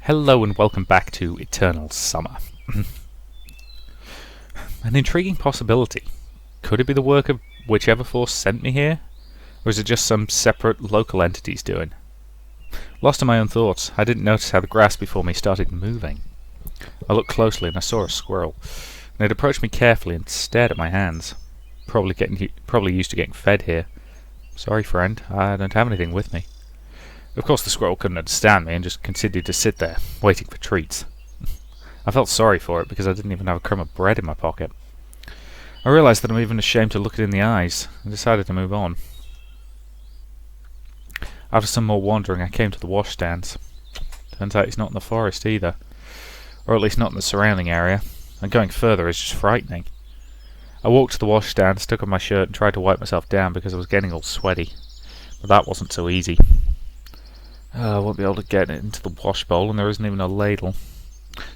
Hello and welcome back to Eternal Summer. An intriguing possibility. Could it be the work of whichever force sent me here? Or is it just some separate local entities doing? Lost in my own thoughts, I didn't notice how the grass before me started moving. I looked closely and I saw a squirrel, and it approached me carefully and stared at my hands. Probably used to getting fed here. Sorry friend, I don't have anything with me. Of course the squirrel couldn't understand me and just continued to sit there, waiting for treats. I felt sorry for it because I didn't even have a crumb of bread in my pocket. I realised that I'm even ashamed to look it in the eyes, and decided to move on. After some more wandering I came to the washstands. Turns out it's not in the forest either, or at least not in the surrounding area, and going further is just frightening. I walked to the washstands, took off my shirt and tried to wipe myself down because I was getting all sweaty, but that wasn't so easy. I won't be able to get it into the wash bowl, and there isn't even a ladle.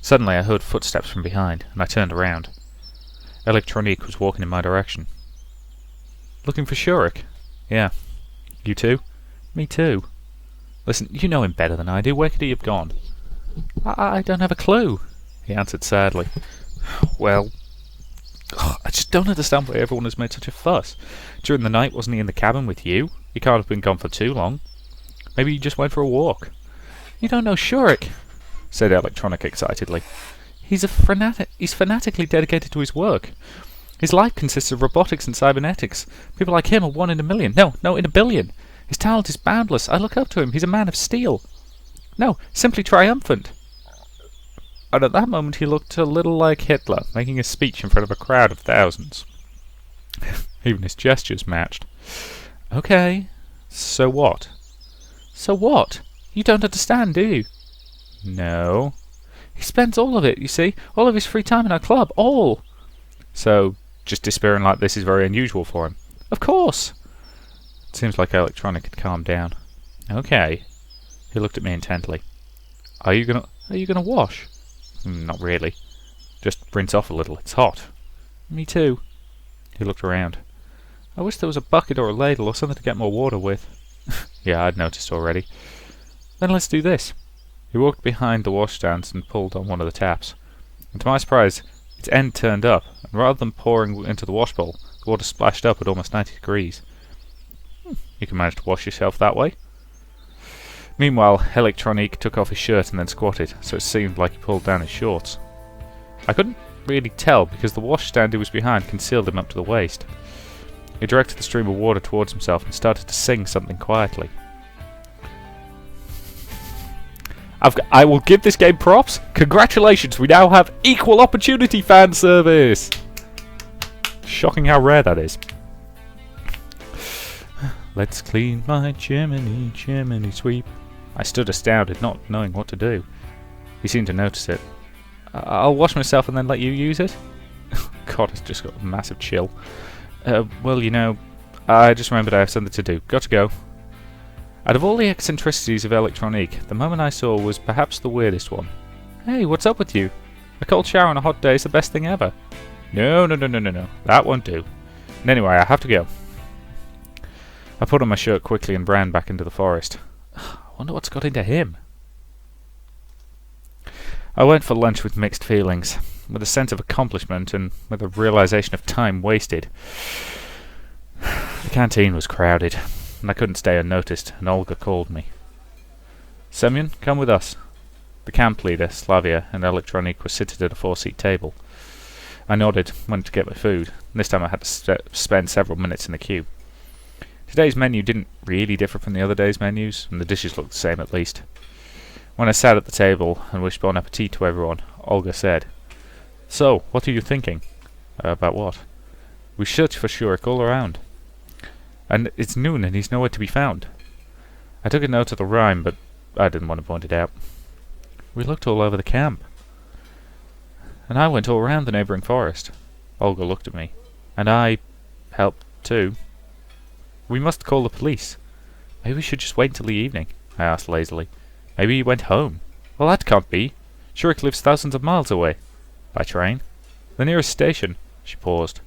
Suddenly I heard footsteps from behind, and I turned around. Electronique was walking in my direction. Looking for Shurik? Yeah. You too? Me too. Listen, you know him better than I do. Where could he have gone? I don't have a clue, he answered sadly. Well, I just don't understand why everyone has made such a fuss. During the night, wasn't he in the cabin with you? He can't have been gone for too long. Maybe you just went for a walk. You don't know Shurik, said Electronic excitedly. He's fanatically dedicated to his work. His life consists of robotics and cybernetics. People like him are one in a million. No, in a billion. His talent is boundless. I look up to him. He's a man of steel. No, simply triumphant. And at that moment he looked a little like Hitler, making a speech in front of a crowd of thousands. Even his gestures matched. Okay, so what? So what? You don't understand, do you? No. He spends all of it, you see. All of his free time in our club. All. So, just disappearing like this is very unusual for him. Of course. It seems like Electronic had calmed down. Okay. He looked at me intently. Are you gonna wash? Not really. Just rinse off a little. It's hot. Me too. He looked around. I wish there was a bucket or a ladle or something to get more water with. Yeah, I'd noticed already. Then let's do this. He walked behind the washstands and pulled on one of the taps. And to my surprise, its end turned up, and rather than pouring into the wash bowl, the water splashed up at almost 90 degrees. You can manage to wash yourself that way. Meanwhile, Electronique took off his shirt and then squatted, so it seemed like he pulled down his shorts. I couldn't really tell because the washstand he was behind concealed him up to the waist. He directed the stream of water towards himself and started to sing something quietly. I will give this game props. Congratulations, we now have equal opportunity fan service. Shocking how rare that is. Let's clean my chimney sweep. I stood astounded, not knowing what to do. He seemed to notice it. I'll wash myself and then let you use it? God, I've just got a massive chill. Well, you know, I just remembered I have something to do. Got to go. Out of all the eccentricities of Electronique, the moment I saw was perhaps the weirdest one. Hey, what's up with you? A cold shower on a hot day is the best thing ever. No. That won't do. And anyway, I have to go. I put on my shirt quickly and ran back into the forest. I wonder what's got into him. I went for lunch with mixed feelings, with a sense of accomplishment and with a realization of time wasted. The canteen was crowded, and I couldn't stay unnoticed, and Olga called me. Semyon, come with us. The camp leader, Slavia, and Electronique were seated at a 4-seat table. I nodded, went to get my food, and this time I had to spend several minutes in the queue. Today's menu didn't really differ from the other day's menus, and the dishes looked the same at least. When I sat at the table and wished bon appetit to everyone, Olga said, So, what are you thinking? About what? We searched for Shurik all around. And it's noon and he's nowhere to be found. I took a note of the rhyme, but I didn't want to point it out. We looked all over the camp. And I went all around the neighbouring forest. Olga looked at me. And I helped too. We must call the police. Maybe we should just wait until the evening, I asked lazily. Maybe he went home. Well, that can't be. Shurik lives thousands of miles away. By train? The nearest station. She paused.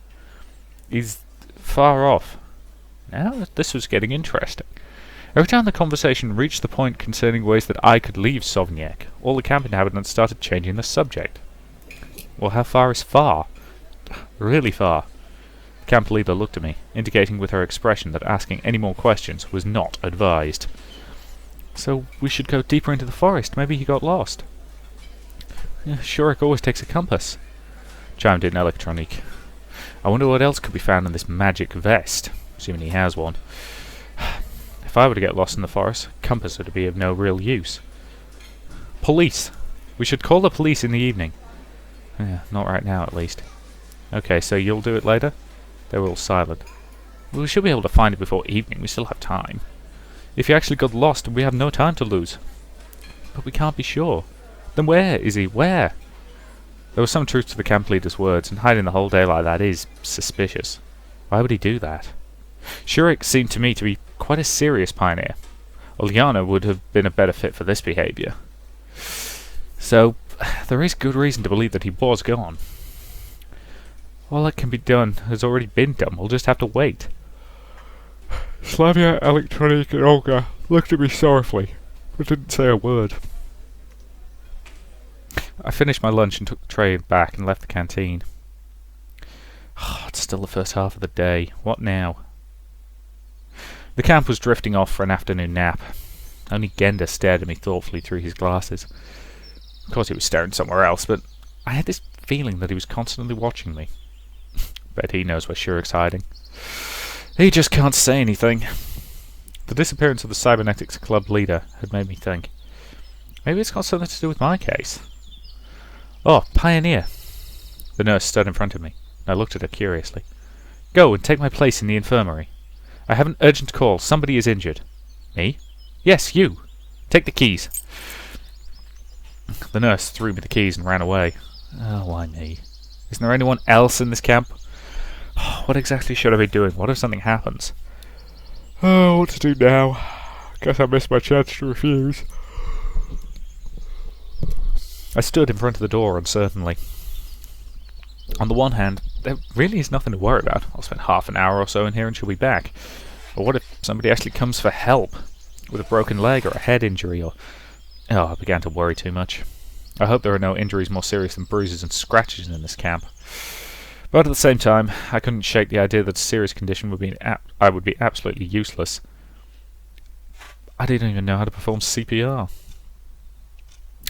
He's far off. Now this was getting interesting. Every time the conversation reached the point concerning ways that I could leave Sauvignac, all the camp inhabitants started changing the subject. Well, how far is far? Really far. The camp leader looked at me, indicating with her expression that asking any more questions was not advised. So we should go deeper into the forest. Maybe he got lost. Shurik always takes a compass, chimed in Electronique. I wonder what else could be found in this magic vest, assuming he has one. If I were to get lost in the forest, a compass would be of no real use. Police! We should call the police in the evening. Not right now, at least. Okay, so you'll do it later? They were all silent. Well, we should be able to find it before evening. We still have time. If he actually got lost, we have no time to lose. But we can't be sure. Then where is he? Where? There was some truth to the camp leader's words, and hiding the whole day like that is suspicious. Why would he do that? Shurik seemed to me to be quite a serious pioneer. Uliana would have been a better fit for this behaviour. So, there is good reason to believe that he was gone. All that can be done has already been done. We'll just have to wait. Slavia, Electronique, and Olga looked at me sorrowfully, but didn't say a word. I finished my lunch and took the tray back and left the canteen. It's still the first half of the day. What now? The camp was drifting off for an afternoon nap. Only Genda stared at me thoughtfully through his glasses. Of course he was staring somewhere else, but I had this feeling that he was constantly watching me. Bet he knows where Shurik's hiding. He just can't say anything. The disappearance of the Cybernetics Club leader had made me think. Maybe it's got something to do with my case. Oh, Pioneer! The nurse stood in front of me, and I looked at her curiously. Go and take my place in the infirmary. I have an urgent call. Somebody is injured. Me? Yes, you. Take the keys. The nurse threw me the keys and ran away. Oh, why me? Isn't there anyone else in this camp? What exactly should I be doing? What if something happens? Oh, what to do now? Guess I missed my chance to refuse. I stood in front of the door uncertainly. On the one hand, there really is nothing to worry about. I'll spend half an hour or so in here and she'll be back. But what if somebody actually comes for help? With a broken leg or a head injury or... Oh, I began to worry too much. I hope there are no injuries more serious than bruises and scratches in this camp. But at the same time, I couldn't shake the idea that a serious condition would be I would be absolutely useless. I didn't even know how to perform CPR.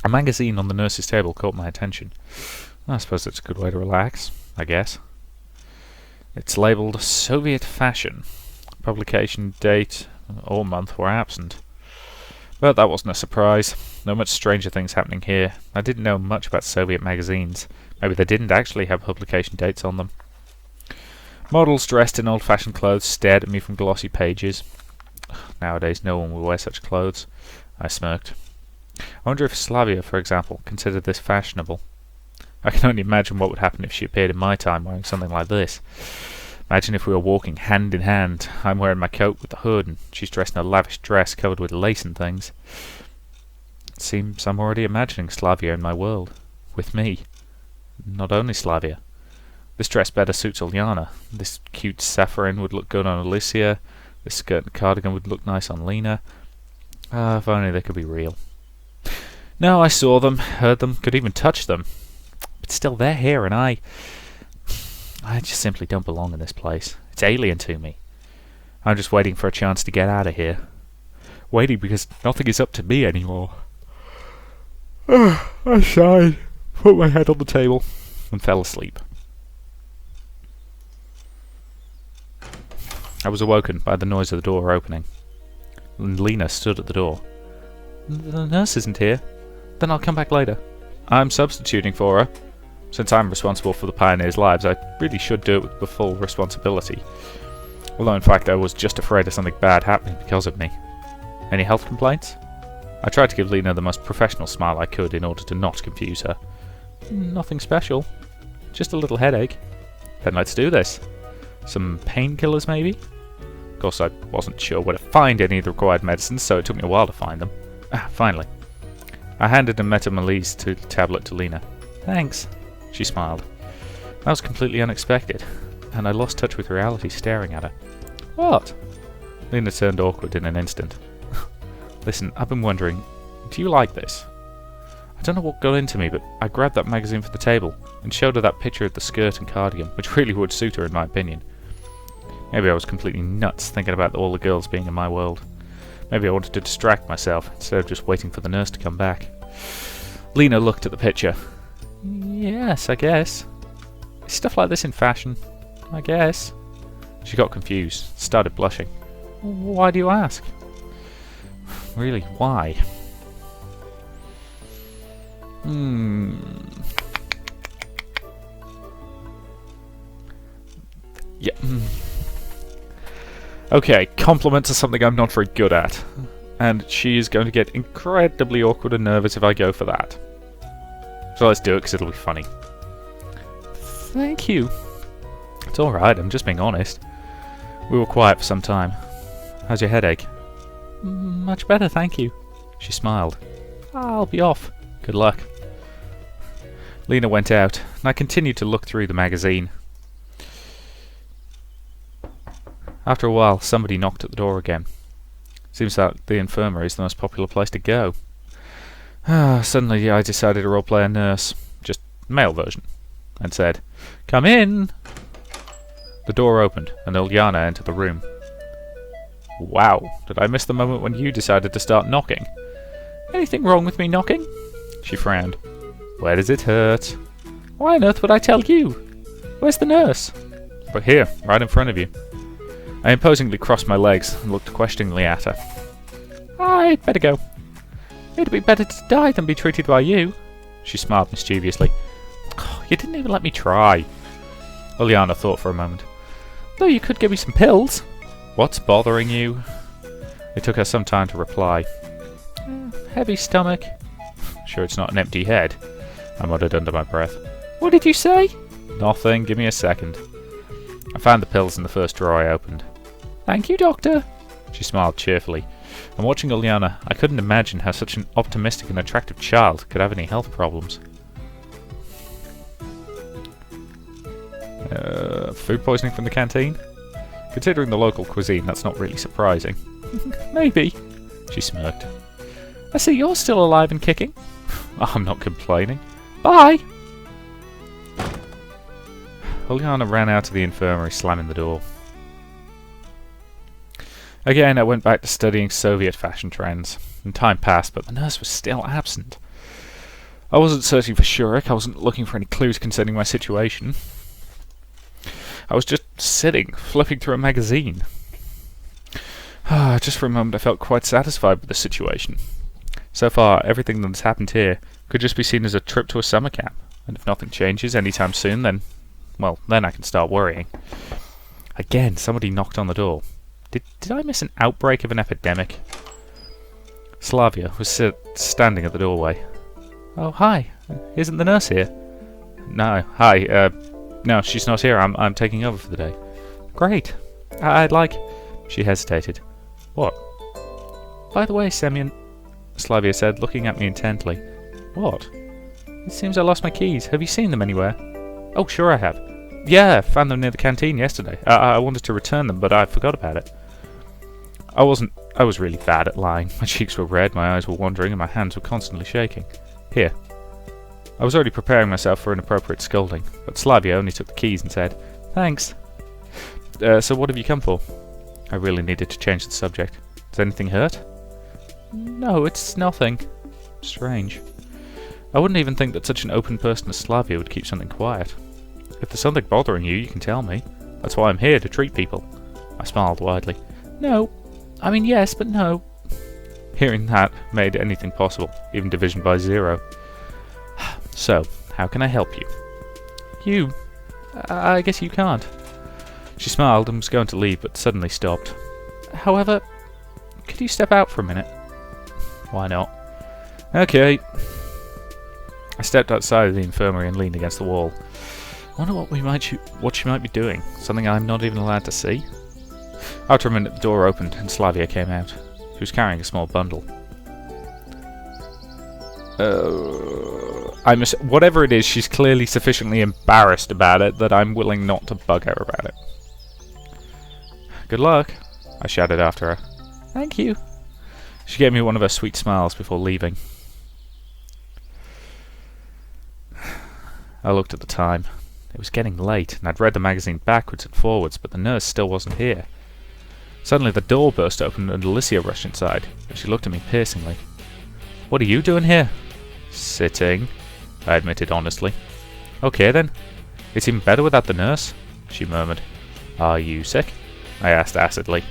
A magazine on the nurse's table caught my attention. I suppose that's a good way to relax, I guess. It's labelled Soviet Fashion. Publication date or month were absent. But that wasn't a surprise. There were much stranger things happening here. I didn't know much about Soviet magazines. Maybe they didn't actually have publication dates on them. Models dressed in old-fashioned clothes stared at me from glossy pages. Nowadays no one would wear such clothes. I smirked. I wonder if Slavia, for example, considered this fashionable. I can only imagine what would happen if she appeared in my time wearing something like this. Imagine if we were walking hand in hand. I'm wearing my coat with the hood, and she's dressed in a lavish dress covered with lace and things. It seems I'm already imagining Slavia in my world. With me. Not only Slavia. This dress better suits Uliana. This cute saffron would look good on Alicia. This skirt and cardigan would look nice on Lena. If only they could be real. No, I saw them, heard them, could even touch them. But still, they're here, and I just simply don't belong in this place. It's alien to me. I'm just waiting for a chance to get out of here. Waiting because nothing is up to me anymore. I sighed, put my head on the table, and fell asleep. I was awoken by the noise of the door opening. And Lena stood at the door. The nurse isn't here. Then I'll come back later. I'm substituting for her. Since I'm responsible for the pioneers' lives, I really should do it with the full responsibility. Although in fact I was just afraid of something bad happening because of me. Any health complaints? I tried to give Lena the most professional smile I could in order to not confuse her. Nothing special. Just a little headache. Then let's do this. Some painkillers maybe? Of course I wasn't sure where to find any of the required medicines, so it took me a while to find them. Finally. I handed a Metamolise tablet to Lena. Thanks. She smiled. That was completely unexpected, and I lost touch with reality staring at her. What? Lena turned awkward in an instant. Listen, I've been wondering, do you like this? I don't know what got into me, but I grabbed that magazine from the table and showed her that picture of the skirt and cardigan, which really would suit her in my opinion. Maybe I was completely nuts thinking about all the girls being in my world. Maybe I wanted to distract myself instead of just waiting for the nurse to come back. Lena looked at the picture. Yes, I guess. Is stuff like this in fashion? I guess. She got confused, started blushing. Why do you ask? Really, why? Yeah. Okay, compliments are something I'm not very good at. And she is going to get incredibly awkward and nervous if I go for that. So let's do it because it'll be funny. Thank you. It's alright, I'm just being honest. We were quiet for some time. How's your headache? Much better, thank you. She smiled. I'll be off. Good luck. Lena went out, and I continued to look through the magazine. After a while, somebody knocked at the door again. Seems that the infirmary is the most popular place to go. Suddenly I decided to roleplay a nurse, just male version, and said, "Come in!" The door opened, and Ilyana entered the room. Wow, did I miss the moment when you decided to start knocking? Anything wrong with me knocking? She frowned. Where does it hurt? Why on earth would I tell you? Where's the nurse? But here, right in front of you. I imposingly crossed my legs and looked questioningly at her. I'd better go. It'd be better to die than be treated by you. She smiled mischievously. Oh, you didn't even let me try. Ilyana thought for a moment. Though you could give me some pills. What's bothering you? It took her some time to reply. Heavy stomach. Sure it's not an empty head, I muttered under my breath. What did you say? Nothing, give me a second. I found the pills in the first drawer I opened. Thank you, Doctor. She smiled cheerfully, and watching Ilyana, I couldn't imagine how such an optimistic and attractive child could have any health problems. Food poisoning from the canteen? Considering the local cuisine, that's not really surprising. Maybe, she smirked. I see you're still alive and kicking. I'm not complaining. Bye! Ilyana ran out of the infirmary, slamming the door. Again, I went back to studying Soviet fashion trends, and time passed, but the nurse was still absent. I wasn't searching for Shurik, I wasn't looking for any clues concerning my situation. I was just sitting, flipping through a magazine. Just for a moment I felt quite satisfied with the situation. So far, everything that's happened here could just be seen as a trip to a summer camp, and if nothing changes anytime soon, then I can start worrying. Again, somebody knocked on the door. Did I miss an outbreak of an epidemic? Slavia was standing at the doorway. Oh, hi. Isn't the nurse here? No, hi. No, she's not here. I'm taking over for the day. Great. I'd like... She hesitated. What? By the way, Semyon, Slavia said, looking at me intently. What? It seems I lost my keys. Have you seen them anywhere? Oh, sure I have. Yeah, I found them near the canteen yesterday. I wanted to return them, but I forgot about it. I was really bad at lying. My cheeks were red, my eyes were wandering, and my hands were constantly shaking. Here. I was already preparing myself for an appropriate scolding, but Slavia only took the keys and said, Thanks. So what have you come for? I really needed to change the subject. Does anything hurt? No, it's nothing. Strange. I wouldn't even think that such an open person as Slavia would keep something quiet. If there's something bothering you, you can tell me. That's why I'm here, to treat people. I smiled widely. No. I mean, yes, but no. Hearing that made anything possible, even division by 0. So, how can I help you? You. I guess you can't. She smiled and was going to leave, but suddenly stopped. However, could you step out for a minute? Why not? Okay. I stepped outside of the infirmary and leaned against the wall. I wonder what she might be doing. Something I'm not even allowed to see? After a minute, the door opened and Slavia came out. She was carrying a small bundle. Whatever it is, she's clearly sufficiently embarrassed about it that I'm willing not to bug her about it. Good luck, I shouted after her. Thank you. She gave me one of her sweet smiles before leaving. I looked at the time. It was getting late, and I'd read the magazine backwards and forwards, but the nurse still wasn't here. Suddenly the door burst open and Alicia rushed inside, and she looked at me piercingly. "What are you doing here?" "Sitting," I admitted honestly. "Okay then. It's even better without the nurse," she murmured. "Are you sick?" I asked acidly.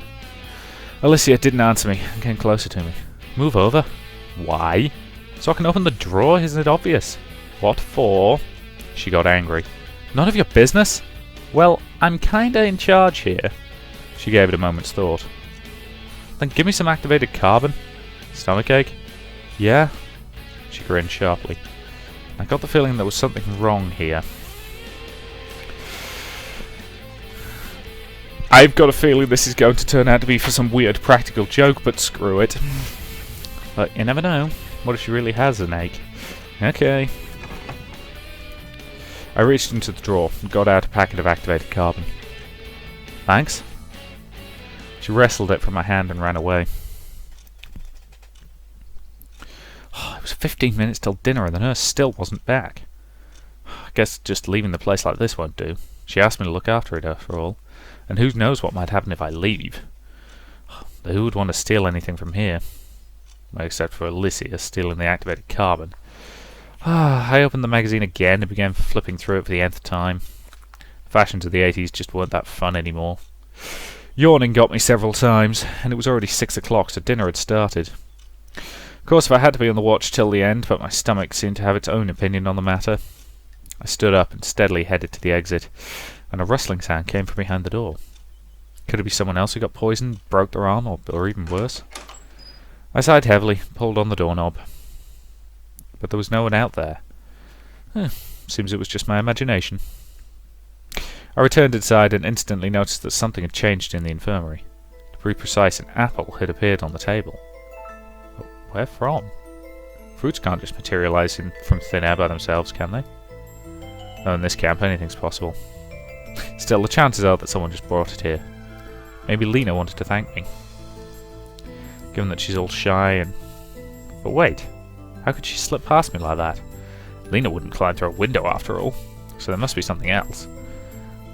Alicia didn't answer me and came closer to me. "Move over." "Why?" "So I can open the drawer, isn't it obvious?" "What for?" She got angry. "None of your business?" "Well, I'm kinda in charge here." She gave it a moment's thought. "Then give me some activated carbon." "Stomachache?" "Yeah." She grinned sharply. I got the feeling there was something wrong here. I've got a feeling this is going to turn out to be for some weird practical joke, but screw it. But you never know. What if she really has an ache? Okay. I reached into the drawer and got out a packet of activated carbon. "Thanks." She wrestled it from my hand and ran away. It was 15 minutes till dinner and the nurse still wasn't back. I guess just leaving the place like this won't do. She asked me to look after it after all, and who knows what might happen if I leave. Who would want to steal anything from here? Except for Alicia stealing the activated carbon. I opened the magazine again and began flipping through it for the nth time. Fashions of the 80s just weren't that fun anymore. Yawning got me several times, and it was already 6 o'clock, so dinner had started. Of course, if I had to be on the watch till the end, but my stomach seemed to have its own opinion on the matter. I stood up and steadily headed to the exit, and a rustling sound came from behind the door. Could it be someone else who got poisoned, broke their arm, or even worse? I sighed heavily, pulled on the doorknob. But there was no one out there. Seems it was just my imagination. I returned inside and instantly noticed that something had changed in the infirmary. To be precise, an apple had appeared on the table. But where from? Fruits can't just materialize from thin air by themselves, can they? Though in this camp, anything's possible. Still, the chances are that someone just brought it here. Maybe Lena wanted to thank me. Given that she's all shy and... But wait, how could she slip past me like that? Lena wouldn't climb through a window after all, so there must be something else.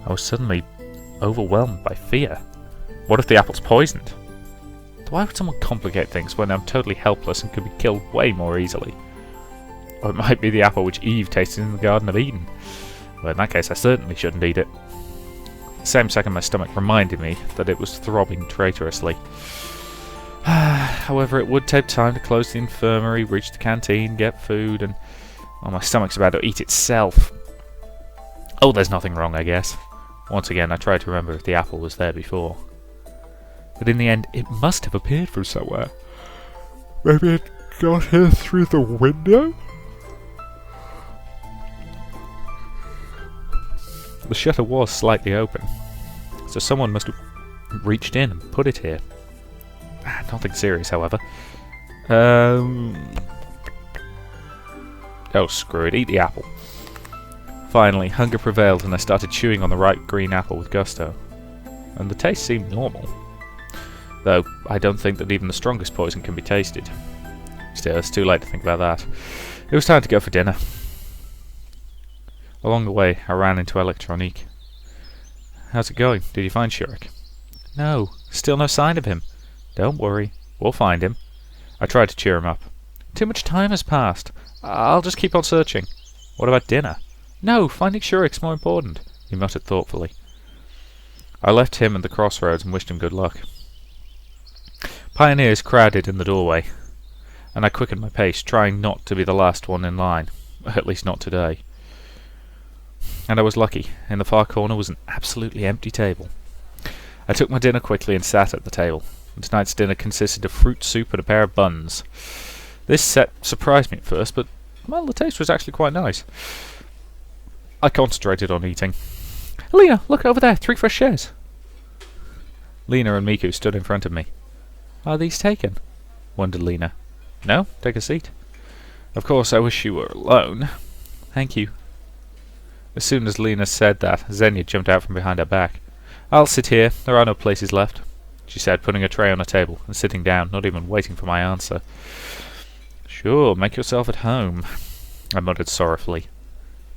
I was suddenly overwhelmed by fear. What if the apple's poisoned? Why would someone complicate things when I'm totally helpless and could be killed way more easily? Or it might be the apple which Eve tasted in the Garden of Eden. Well, in that case, I certainly shouldn't eat it. The same second my stomach reminded me that it was throbbing traitorously. However, it would take time to close the infirmary, reach the canteen, get food, and... well, my stomach's about to eat itself. Oh, there's nothing wrong, I guess. Once again, I tried to remember if the apple was there before. But in the end, it must have appeared from somewhere. Maybe it got here through the window? The shutter was slightly open, so someone must have reached in and put it here. Nothing serious, however. Oh, screw it. Eat the apple. Finally, hunger prevailed and I started chewing on the ripe green apple with gusto. And the taste seemed normal. Though, I don't think that even the strongest poison can be tasted. Still, it's too late to think about that. It was time to go for dinner. Along the way, I ran into Electronique. "How's it going? Did you find Shurik?" "No, still no sign of him." "Don't worry, we'll find him." I tried to cheer him up. "Too much time has passed. I'll just keep on searching." "What about dinner?" "No, finding Shurik's more important," he muttered thoughtfully. I left him at the crossroads and wished him good luck. Pioneers crowded in the doorway, and I quickened my pace, trying not to be the last one in line, at least not today. And I was lucky. In the far corner was an absolutely empty table. I took my dinner quickly and sat at the table. Tonight's dinner consisted of fruit soup and a pair of buns. This set surprised me at first, but, well, the taste was actually quite nice. I concentrated on eating. "Lena, look over there, 3 fresh shares." Lena and Miku stood in front of me. "Are these taken?" wondered Lena. "No, take a seat." "Of course, I wish you were alone." "Thank you." As soon as Lena said that, Xenia jumped out from behind her back. "I'll sit here, there are no places left." she said, putting a tray on a table and sitting down, not even waiting for my answer. Sure, make yourself at home, I muttered sorrowfully.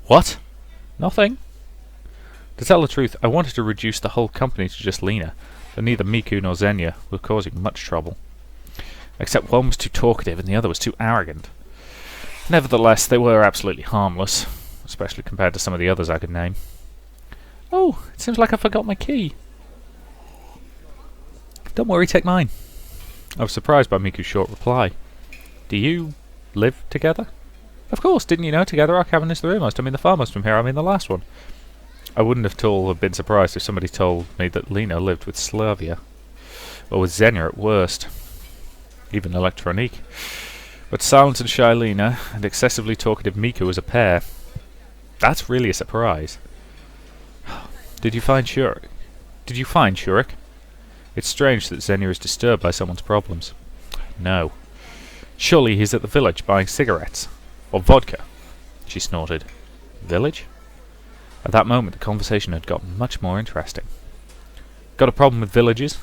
What? Nothing? To tell the truth, I wanted to reduce the whole company to just Lena, but neither Miku nor Xenia were causing much trouble. Except one was too talkative and the other was too arrogant. Nevertheless, they were absolutely harmless, especially compared to some of the others I could name. Oh, it seems like I forgot my key. Don't worry, take mine. I was surprised by Miku's short reply. Do you live together? Of course, didn't you know? Together our cabin is the rearmost. I mean the farmost from here, I mean the last one. I wouldn't have at all been surprised if somebody told me that Lena lived with Slavia. Or with Xenia at worst. Even Electronique. But silent and shy Lena and excessively talkative Miku as a pair. That's really a surprise. Did you find Shurik? It's strange that Xenia is disturbed by someone's problems. No. Surely he's at the village buying cigarettes. Or vodka. She snorted. Village? At that moment the conversation had gotten much more interesting. Got a problem with villages?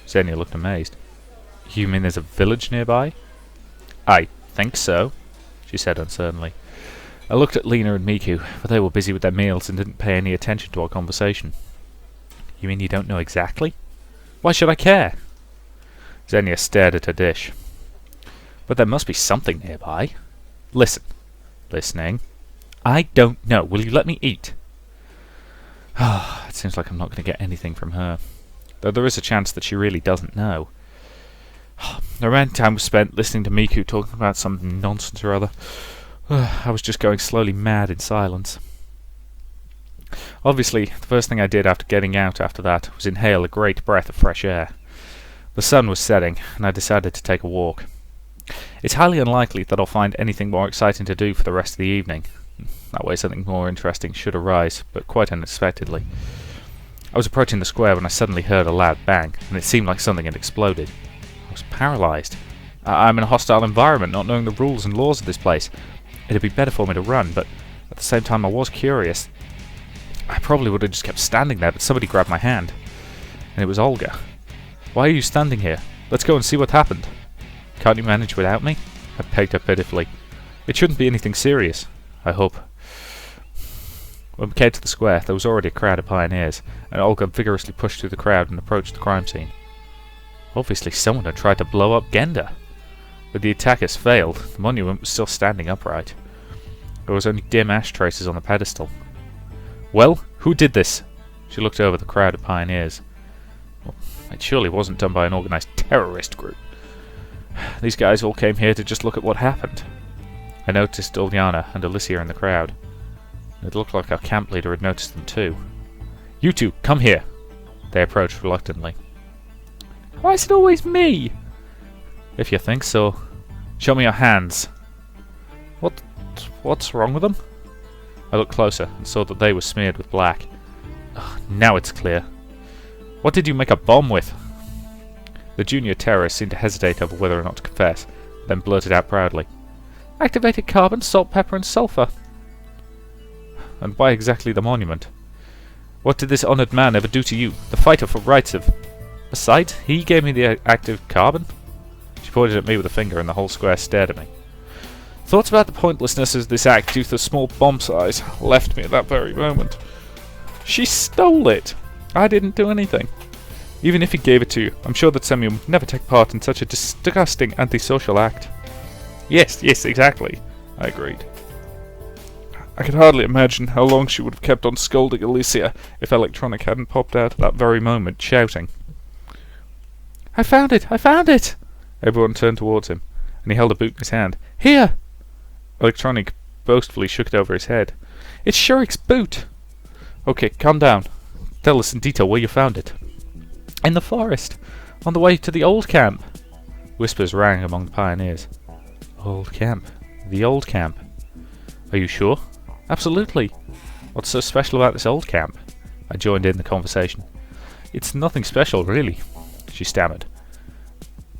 Xenia looked amazed. You mean there's a village nearby? I think so, she said uncertainly. I looked at Lena and Miku, but they were busy with their meals and didn't pay any attention to our conversation. You mean you don't know exactly? Why should I care? Xenia stared at her dish. But there must be something nearby. Listen. Listening. I don't know. Will you let me eat? It seems like I'm not going to get anything from her. Though there is a chance that she really doesn't know. The remaining time was spent listening to Miku talking about some nonsense or other. I was just going slowly mad in silence. Obviously, the first thing I did after getting out after that was inhale a great breath of fresh air. The sun was setting, and I decided to take a walk. It's highly unlikely that I'll find anything more exciting to do for the rest of the evening. That way something more interesting should arise, but quite unexpectedly. I was approaching the square when I suddenly heard a loud bang, and it seemed like something had exploded. I was paralysed. I'm in a hostile environment, not knowing the rules and laws of this place. It'd be better for me to run, but at the same time I was curious. I probably would have just kept standing there, but somebody grabbed my hand. And it was Olga. Why are you standing here? Let's go and see what happened. Can't you manage without me? I begged her pitifully. It shouldn't be anything serious, I hope. When we came to the square, there was already a crowd of pioneers, and Olga vigorously pushed through the crowd and approached the crime scene. Obviously someone had tried to blow up Genda. But the attackers failed. The monument was still standing upright. There was only dim ash traces on the pedestal. Well, who did this? She looked over the crowd of pioneers. Well, it surely wasn't done by an organised terrorist group. These guys all came here to just look at what happened. I noticed Uliana and Alicia in the crowd. It looked like our camp leader had noticed them too. You two, come here! They approached reluctantly. Why is it always me? If you think so. Show me your hands. What's wrong with them? I looked closer and saw that they were smeared with black. Now it's clear. What did you make a bomb with? The junior terrorist seemed to hesitate over whether or not to confess, then blurted out proudly. Activated carbon, salt, pepper and sulfur. And why exactly the monument? What did this honoured man ever do to you, the fighter for rights of... Besides, he gave me the active carbon? She pointed at me with a finger and the whole square stared at me. Thoughts about the pointlessness of this act due to the small bomb size left me at that very moment. She stole it! I didn't do anything. Even if he gave it to you, I'm sure that Semyon would never take part in such a disgusting antisocial act. Yes, exactly, I agreed. I could hardly imagine how long she would have kept on scolding Alicia if Electronic hadn't popped out at that very moment, shouting. I found it! I found it! Everyone turned towards him, and he held a boot in his hand. Here! Electronic boastfully shook it over his head. It's Shurik's boot! Okay, calm down. Tell us in detail where you found it. In the forest, on the way to the old camp. Whispers rang among the pioneers. Old camp. The old camp. Are you sure? Absolutely. What's so special about this old camp? I joined in the conversation. It's nothing special, really, she stammered.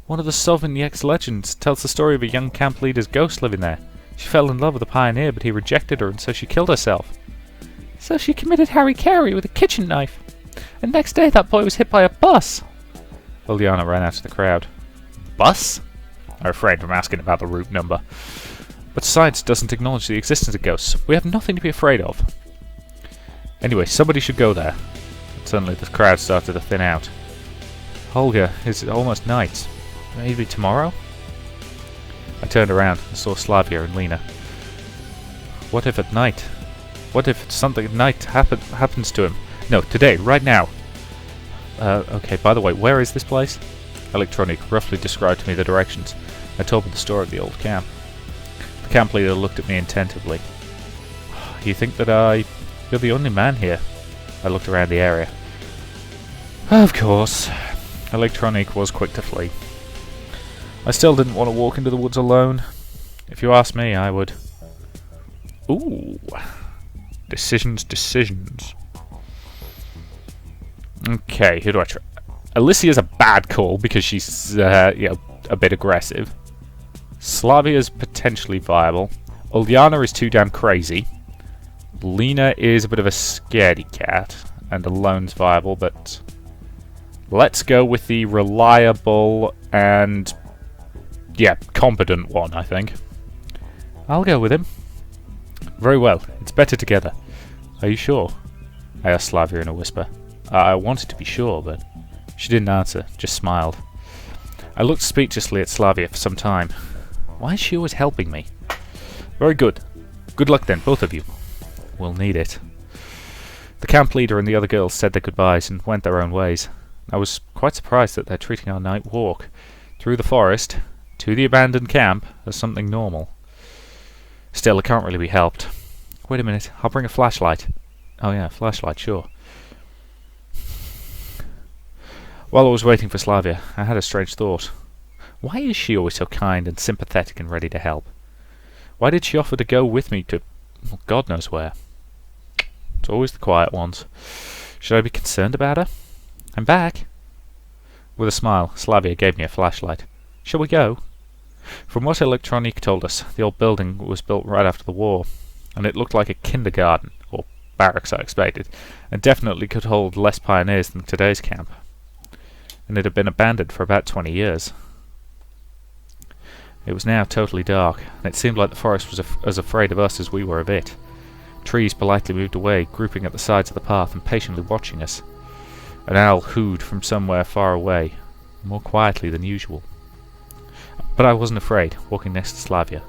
One of the Sauvignyx legends tells the story of a young camp leader's ghost living there. She fell in love with a pioneer, but he rejected her, and so she killed herself. So she committed Harry Carey with a kitchen knife. And next day that boy was hit by a bus. Liliana ran out of the crowd. Bus? I refrained from asking about the route number. But science doesn't acknowledge the existence of ghosts. We have nothing to be afraid of. Anyway, somebody should go there. And suddenly the crowd started to thin out. Holger, it's almost night. Maybe tomorrow? I turned around and saw Slavia and Lena. What if at night? What if something at night happens to him? No, today, right now. Okay, by the way, where is this place? Electronic roughly described to me the directions. I told him the story of the old camp. The camp leader looked at me attentively. You think that you're the only man here? I looked around the area. Of course. Electronic was quick to flee. I still didn't want to walk into the woods alone. If you ask me, I would. Ooh. Decisions. Okay, who do I try? Alicia's a bad call because she's, a bit aggressive. Slavia's potentially viable. Uliana is too damn crazy. Lena is a bit of a scaredy cat, and Alone's viable, but let's go with the reliable and, competent one, I think. I'll go with him. Very well, it's better together. Are you sure? I asked Slavia in a whisper. I wanted to be sure, but she didn't answer, just smiled. I looked speechlessly at Slavia for some time. Why is she always helping me? Very good. Good luck then, both of you. We'll need it. The camp leader and the other girls said their goodbyes and went their own ways. I was quite surprised that they're treating our night walk through the forest to the abandoned camp as something normal. Still, it can't really be helped. Wait a minute, I'll bring a flashlight. Oh yeah, flashlight, sure. While I was waiting for Slavia, I had a strange thought. Why is she always so kind and sympathetic and ready to help? Why did she offer to go with me to, well, God knows where? It's always the quiet ones. Should I be concerned about her? I'm back. With a smile, Slavia gave me a flashlight. Shall we go? From what Electronic told us, the old building was built right after the war, and it looked like a kindergarten, or barracks I expected, and definitely could hold less pioneers than today's camp. And it had been abandoned for about 20 years. It was now totally dark, and it seemed like the forest was as afraid of us as we were of it. Trees politely moved away, grouping at the sides of the path and patiently watching us. An owl hooed from somewhere far away, more quietly than usual. But I wasn't afraid, walking next to Slavia.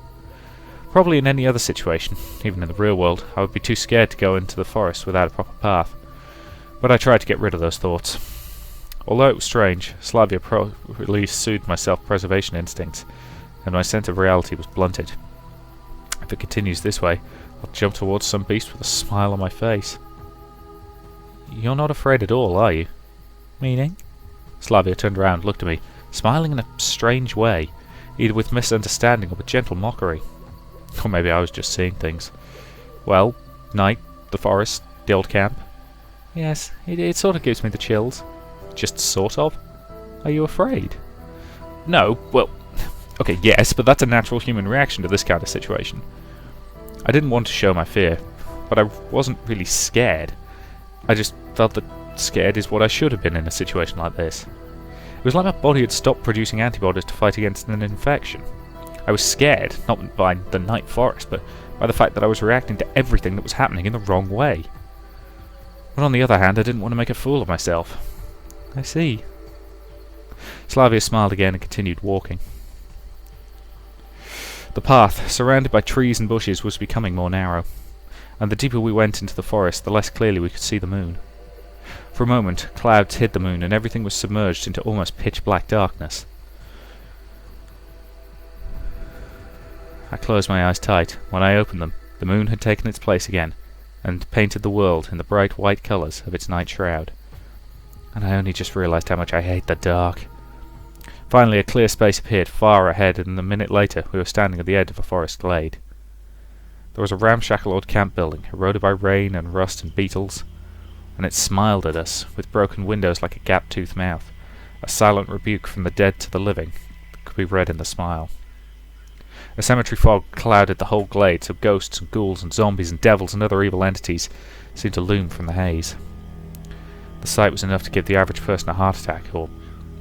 Probably in any other situation, even in the real world, I would be too scared to go into the forest without a proper path. But I tried to get rid of those thoughts. Although it was strange, Slavia probably soothed my self-preservation instincts, and my sense of reality was blunted. If it continues this way, I'll jump towards some beast with a smile on my face. You're not afraid at all, are you? Meaning? Slavia turned around and looked at me, smiling in a strange way, either with misunderstanding or with gentle mockery. Or maybe I was just seeing things. Well, night, the forest, the old camp. Yes, it sort of gives me the chills. Just sort of? Are you afraid? No, well, okay, yes, but that's a natural human reaction to this kind of situation. I didn't want to show my fear, but I wasn't really scared. I just felt that scared is what I should have been in a situation like this. It was like my body had stopped producing antibodies to fight against an infection. I was scared, not by the night forest, but by the fact that I was reacting to everything that was happening in the wrong way. But on the other hand, I didn't want to make a fool of myself. I see. Slavia smiled again and continued walking. The path, surrounded by trees and bushes, was becoming more narrow, and the deeper we went into the forest, the less clearly we could see the moon. For a moment, clouds hid the moon, and everything was submerged into almost pitch-black darkness. I closed my eyes tight. When I opened them, the moon had taken its place again, and painted the world in the bright white colours of its night shroud. And I only just realised how much I hate the dark. Finally, a clear space appeared far ahead, and a minute later we were standing at the edge of a forest glade. There was a ramshackle old camp building, eroded by rain and rust and beetles, and it smiled at us, with broken windows like a gap-toothed mouth, a silent rebuke from the dead to the living that could be read in the smile. A cemetery fog clouded the whole glade, so ghosts and ghouls and zombies and devils and other evil entities seemed to loom from the haze. The sight was enough to give the average person a heart attack, or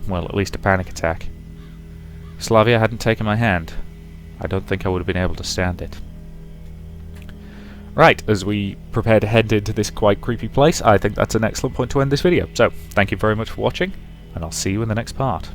well, at least a panic attack. If Slavia hadn't taken my hand, I don't think I would have been able to stand it. Right, as we prepare to head into this quite creepy place, I think that's an excellent point to end this video. So, thank you very much for watching, and I'll see you in the next part.